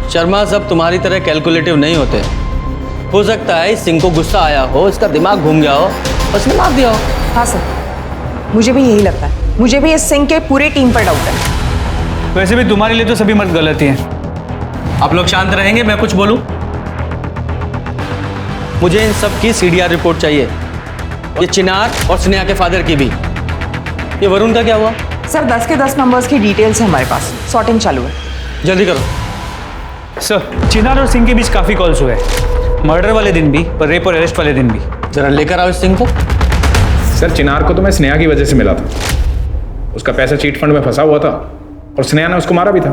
शर्मा, सब तुम्हारी तरह कैलकुलेटिव नहीं होते। हो सकता है सिंह को गुस्सा आया हो, इसका दिमाग घूम गया हो, उसने मार दिया हो। हाँ सर, मुझे भी यही लगता है। मुझे भी इस सिंह के पूरे टीम पर डाउट है। वैसे भी तुम्हारे लिए तो सभी मर्द गलत ही हैं। आप लोग शांत रहेंगे, मैं कुछ बोलूं? मुझे इन सब की CDR रिपोर्ट चाहिए, ये चिनार और स्नेहा के फादर की भी। ये वरुण का क्या हुआ? सर 10 के 10 नंबर्स की डिटेल्स है हमारे पास, सॉर्टिंग चालू है। जल्दी करो। सर चिनार और सिंह के बीच काफ़ी कॉल्स हुए, मर्डर वाले दिन भी और रेप और अरेस्ट वाले दिन भी। जरा लेकर आओ इस सिंह को। सर चिनार को तो मैं स्नेहा की वजह से मिला था, उसका पैसा चीट फंड में फंसा हुआ था और स्नेहा ने उसको मारा भी था।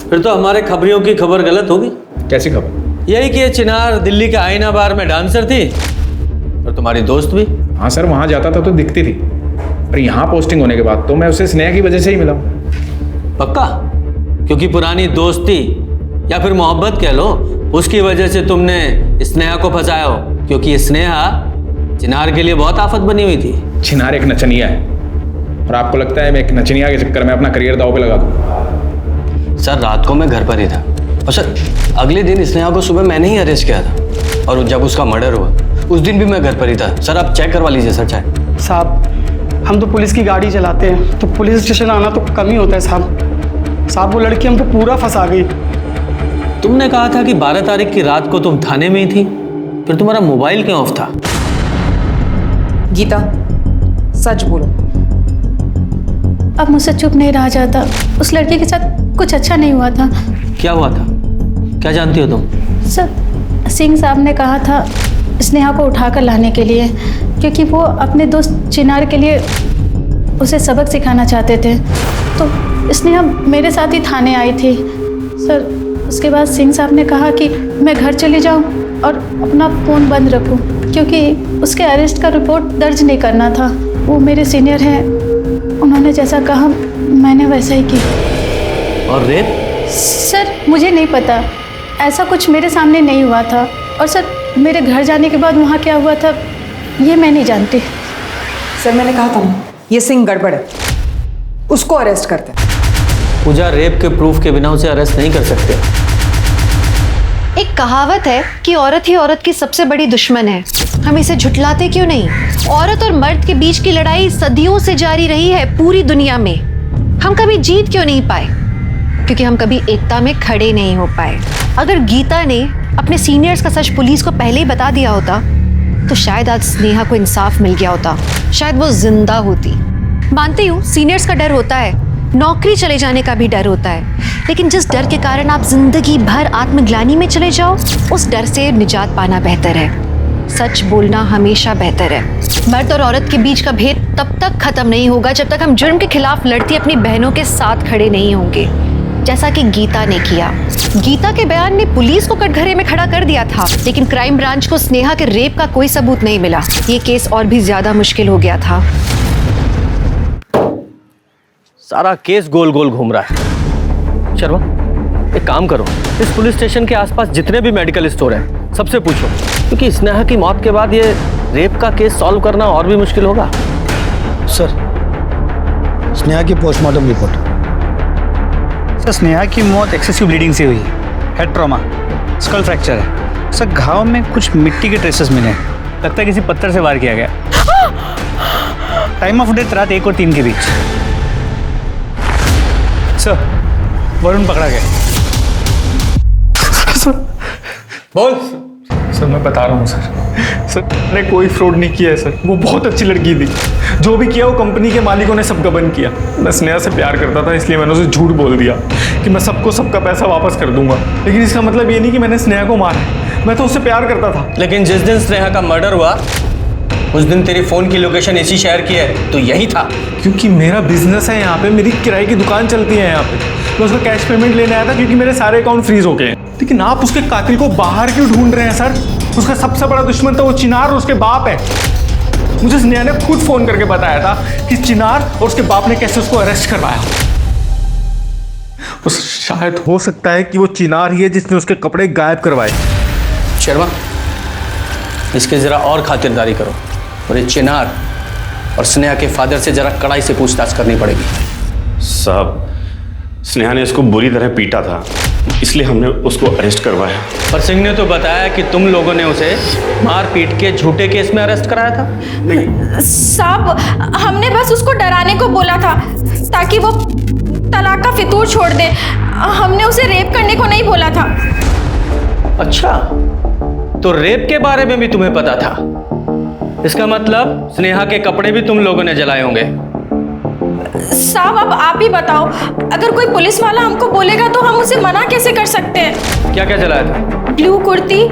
फिर तो हमारे खबरियों की खबर गलत होगी। कैसी खबर? यही कि ये चिनार दिल्ली के आईना बार में डांसर थी और तुम्हारी दोस्त भी। हाँ सर, वहाँ जाता था तो दिखती थी, पर यहाँ पोस्टिंग होने के बाद तो मैं उसे स्नेहा की वजह से ही मिला। पक्का? क्योंकि पुरानी दोस्ती या फिर मोहब्बत कह लो, उसकी वजह से तुमने स्नेहा को फंसाया हो? क्योंकि ये स्नेहा चिनार के लिए बहुत आफत बनी हुई थी। चिनार एक नचनिया है और आपको लगता है मैं एक नचनिया के चक्कर में अपना करियर दांव पे लगा दूं? सर रात को मैं घर पर ही था और सर अगले दिन स्नेहा को सुबह मैंने ही अरेस्ट किया था और जब उसका मर्डर हुआ उस दिन भी मैं घर पर ही था। सर आप चेक करवा लीजिए सर चाहे। साहब हम तो पुलिस की गाड़ी चलाते हैं तो पुलिस स्टेशन आना तो कम ही होता है साहब वो लड़की हमको पूरा फंसा गई। तुमने कहा था कि 12 तारीख की रात को तुम थाने में ही थी, फिर तुम्हारा मोबाइल क्यों ऑफ था? गीता सच बोलो। अब मुझसे चुप नहीं रहा जाता, उस लड़की के साथ कुछ अच्छा नहीं हुआ था। क्या हुआ था? क्या जानती हो तुम? सर सिंह साहब ने कहा था स्नेहा को उठाकर लाने के लिए, क्योंकि वो अपने दोस्त चिनार के लिए उसे सबक सिखाना चाहते थे। तो स्नेहा मेरे साथ ही थाने आई थी सर। उसके बाद सिंह साहब ने कहा कि मैं घर चली जाऊं और अपना फ़ोन बंद रखूं, क्योंकि उसके अरेस्ट का रिपोर्ट दर्ज नहीं करना था। वो मेरे सीनियर हैं, उन्होंने जैसा कहा मैंने वैसा ही किया। और रेप? सर मुझे नहीं पता, ऐसा कुछ मेरे सामने नहीं हुआ था। और सर मेरे घर जाने के बाद वहाँ क्या हुआ था ये मैं नहीं जानती। सर मैंने कहा था ना, ये सिंह गड़बड़ है, उसको अरेस्ट करते हैं। पूजा, रेप के प्रूफ के बिना उसे अरेस्ट नहीं कर सकते। एक कहावत है कि औरत ही औरत की सबसे बड़ी दुश्मन है। हम इसे झुठलाते क्यों नहीं? औरत और मर्द के बीच की लड़ाई सदियों से जारी रही है पूरी दुनिया में। हम कभी जीत क्यों नहीं पाए? क्योंकि हम कभी एकता में खड़े नहीं हो पाए। अगर गीता ने अपने सीनियर्स का सच पुलिस को पहले ही बता दिया होता तो शायद आज स्नेहा को इंसाफ मिल गया होता, शायद वो जिंदा होती। मानती हूँ सीनियर्स का डर होता है, नौकरी चले जाने का भी डर होता है, लेकिन जिस डर के कारण आप जिंदगी भर आत्मग्लानि में चले जाओ, उस डर से निजात पाना बेहतर है। सच बोलना हमेशा बेहतर है। मर्द और औरत के बीच का भेद तब तक खत्म नहीं होगा जब तक हम जुर्म के खिलाफ लड़ती अपनी बहनों के साथ खड़े नहीं होंगे, जैसा कि गीता ने किया। गीता के बयान ने पुलिस को कटघरे में खड़ा कर दिया था, लेकिन क्राइम ब्रांच को स्नेहा के रेप का कोई सबूत नहीं मिला। ये केस और भी ज्यादा मुश्किल हो गया था। सारा केस गोल गोल घूम रहा है। शर्मा एक काम करो, इस पुलिस स्टेशन के आसपास जितने भी मेडिकल स्टोर हैं सबसे पूछो, क्योंकि स्नेहा की मौत के बाद ये रेप का केस सॉल्व करना और भी मुश्किल होगा। सर स्नेहा की पोस्टमार्टम रिपोर्ट। सर स्नेहा की मौत एक्सेसिव ब्लीडिंग से हुई है, हेड ट्रॉमा, स्कल फ्रैक्चर है। सर घाव में कुछ मिट्टी के ट्रेसेस मिले हैं, लगता है किसी पत्थर से वार किया गया। टाइम ऑफ डेथ रात 1 और 3 के बीच। सर वरुण पकड़ा गया। बोल। सर मैं बता रहा हूँ सर मैंने कोई फ्रॉड नहीं किया है सर। वो बहुत अच्छी लड़की थी, जो भी किया वो कंपनी के मालिकों ने सब गबन किया। मैं स्नेहा से प्यार करता था, इसलिए मैंने उसे झूठ बोल दिया कि मैं सबको सबका पैसा वापस कर दूंगा, लेकिन इसका मतलब ये नहीं कि मैंने स्नेहा को मारा, मैं तो उससे प्यार करता था। लेकिन जिस दिन स्नेहा का मर्डर हुआ उस दिन तेरी फोन की लोकेशन इसी शहर की है, तो यही था। क्योंकि मेरा बिजनेस है यहाँ पे, मेरी किराए की दुकान चलती है यहाँ पे। मैं उसका कैश पेमेंट लेने आया था क्योंकि मेरे सारे अकाउंट फ्रीज हो गए हैं। लेकिन आप उसके कातिल को बाहर क्यों ढूंढ रहे हैं सर? उसका सबसे बड़ा दुश्मन तो वो चिनार और उसके बाप है। मुझे स्नेहा ने खुद फोन करके बताया था कि चिनार और उसके बाप ने कैसे उसको अरेस्ट करवाया। तो शायद हो सकता है कि वो चिनार ही है जिसने उसके कपड़े गायब करवाए। शर्मा इसके जरा और खातिरदारी करो और ये चिनार और स्नेहा के फादर से जरा कड़ाई से पूछताछ करनी पड़ेगी। साहब स्नेहा ने इसको बुरी तरह पीटा था, इसलिए हमने उसको अरेस्ट करवाया। पर सिंह ने तो बताया कि तुम लोगों ने उसे मार पीट के झूठे केस में अरेस्ट कराया था। साहब हमने बस उसको डराने को बोला था ताकि वो तलाक का फितूर छोड़ दे। हमने उसे रेप करने को नहीं बोला था। अच्छा, तो रेप के बारे में भी तुम्हें पता था? इसका मतलब स्नेहा के कपड़े भी तुम लोगों ने जलाए होंगे। साहब अब आप ही बताओ, अगर कोई पुलिस वाला हमको बोलेगा तो हम उसे मना कैसे कर सकते हैं? क्या क्या चलाया था? ब्लू कुर्ती,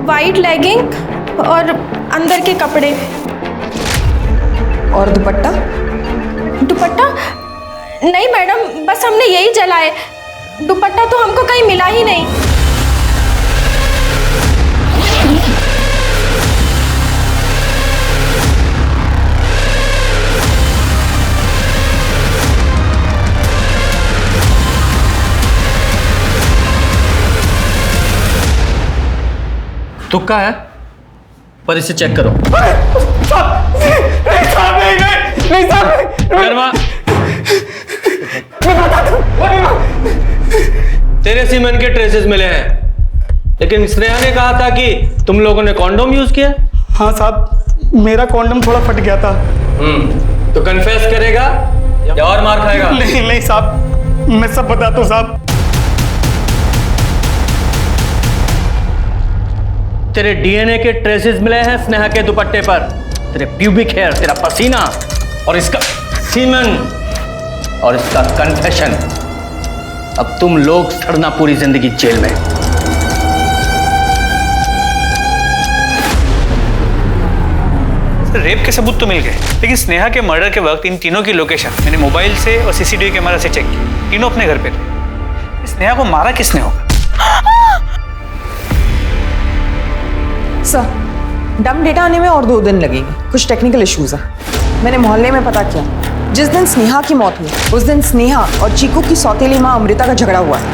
वाइट लेगिंग और अंदर के कपड़े। और दुपट्टा? दुपट्टा? नहीं मैडम, बस हमने यही जलाए। दुपट्टा तो हमको कहीं मिला ही नहीं। तुक्का है, पर इसे चेक करो। शर्मा, तेरे सीमेंट के ट्रेसेस मिले हैं, लेकिन स्नेहा ने कहा था कि तुम लोगों ने कॉन्डोम यूज किया। हाँ साहब, मेरा कॉन्डोम थोड़ा फट गया था। तो कन्फेस करेगा या और मार खाएगा? नहीं नहीं साहब, मैं सब बताता हूँ साहब। तेरे डीएनए के ट्रेसेस मिले हैं स्नेहा के दुपट्टे पर, तेरे प्यूबिक हेयर, तेरा पसीना और इसका सीमन और इसका कन्फेशन। अब तुम लोग सड़ना पूरी जिंदगी जेल में। रेप के सबूत तो मिल गए, लेकिन स्नेहा के मर्डर के वक्त इन तीनों की लोकेशन मैंने मोबाइल से और सीसीटीवी कैमरा से चेक की। तीनों अपने घर पे थे। स्नेहा को मारा किसने होगा? सर, डम डेटा आने में और 2 दिन लगेंगे, कुछ टेक्निकल इश्यूज है। मैंने मोहल्ले में पता किया, जिस दिन स्नेहा की मौत हुई उस दिन स्नेहा और चीकू की सौतेली माँ अमृता का झगड़ा हुआ है।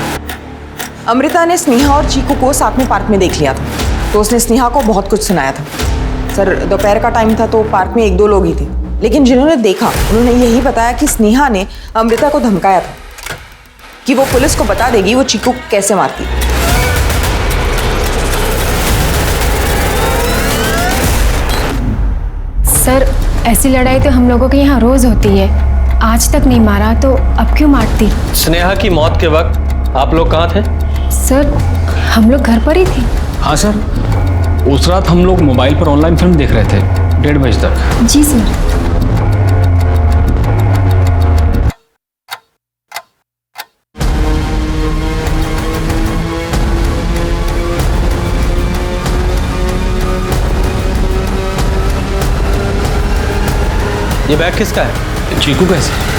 अमृता ने स्नेहा और चीकू को साथ में पार्क में देख लिया था, तो उसने स्नेहा को बहुत कुछ सुनाया था। सर, दोपहर का टाइम था तो पार्क में 1-2 लोग ही थे, लेकिन जिन्होंने देखा उन्होंने यही बताया कि स्नेहा ने अमृता को धमकाया था कि वो पुलिस को बता देगी वो चीकू को कैसे मारती। सर, ऐसी लड़ाई तो हम लोगों के यहाँ रोज होती है। आज तक नहीं मारा तो अब क्यों मारती? स्नेहा की मौत के वक्त आप लोग कहाँ थे? सर, हम लोग घर पर ही थे। हाँ सर, उस रात हम लोग मोबाइल पर ऑनलाइन फिल्म देख रहे थे 1:30 बजे तक। जी सर। ये बैग किसका है? चीकू कैसे?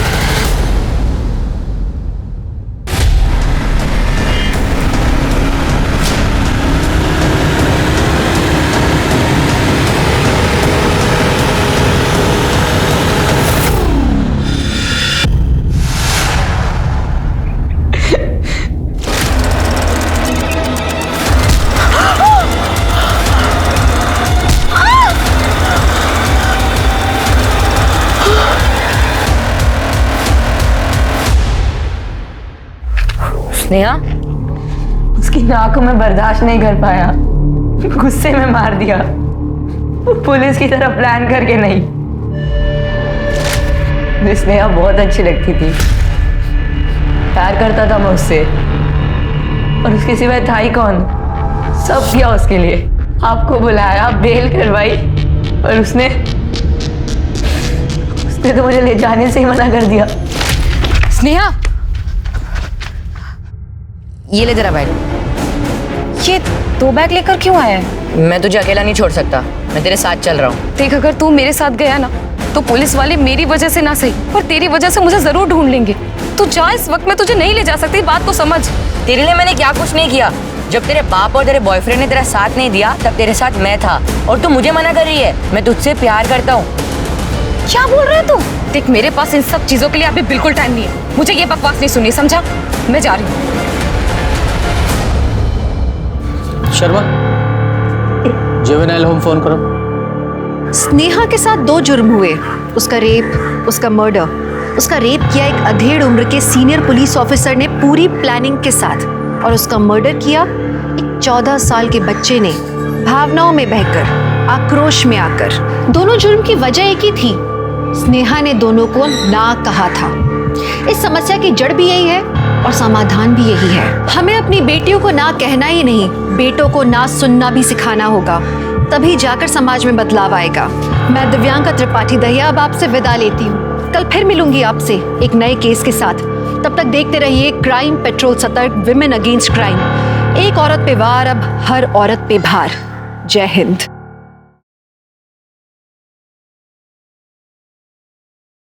स्नेहा, उसकी नाक को मैं बर्दाश्त नहीं कर पाया, गुस्से में मार दिया, पुलिस की तरह प्लान करके नहीं। मुझे स्नेहा बहुत अच्छी लगती थी, प्यार करता था मैं उससे, और उसके सिवाय था ही कौन? सब किया उसके लिए, आपको बुलाया, बेल करवाई, और उसने तो मुझे ले जाने से ही मना कर दिया। स्नेहा, ये ले तेरा बैग। ये 2 बैग लेकर क्यों आया है? मैं तुझे अकेला नहीं छोड़ सकता, मैं तेरे साथ चल रहा हूँ। देख, अगर तू मेरे साथ गया ना तो पुलिस वाले मेरी वजह से ना सही पर तेरी वजह से मुझे जरूर ढूंढ लेंगे। तू जा, इस वक्त मैं तुझे नहीं ले जा सकती, बात को समझ। तेरे लिए मैंने क्या कुछ नहीं किया। जब तेरे बाप और तेरे बॉयफ्रेंड ने तेरा साथ नहीं दिया तब तेरे साथ मैं था, और तू मुझे मना कर रही है। मैं तुझसे प्यार करता हूँ। क्या बोल रहा है तू? देख, मेरे पास इन सब चीजों के लिए अभी बिल्कुल टाइम नहीं है, मुझे ये बकवास नहीं सुननी, समझा? मैं जा रही हूँ। शर्मा, जुवेनाइल होम फोन करो। स्नेहा के साथ 2 जुर्म हुए, उसका रेप, उसका मर्डर। उसका रेप किया एक अधेड़ उम्र के सीनियर पुलिस ऑफिसर ने पूरी प्लानिंग के साथ, और उसका मर्डर किया एक 14 साल के बच्चे ने भावनाओं में बहकर, आक्रोश में आकर। दोनों जुर्म की वजह एक ही थी, स्नेहा ने दोनों को ना कहा था। इस समस्या की जड़ भी यही है और समाधान भी यही है। हमें अपनी बेटियों को ना कहना ही नहीं, बेटों को ना सुनना भी सिखाना होगा, तभी जाकर समाज में बदलाव आएगा। मैं दिव्यांका त्रिपाठी दहिया अब आपसे विदा लेती हूँ। कल फिर मिलूंगी आपसे एक नए केस के साथ। तब तक देखते रहिए क्राइम पेट्रोल सतर्क, विमेन अगेंस्ट क्राइम। एक औरत पे वार, अब हर औरत पे भार। जय हिंद।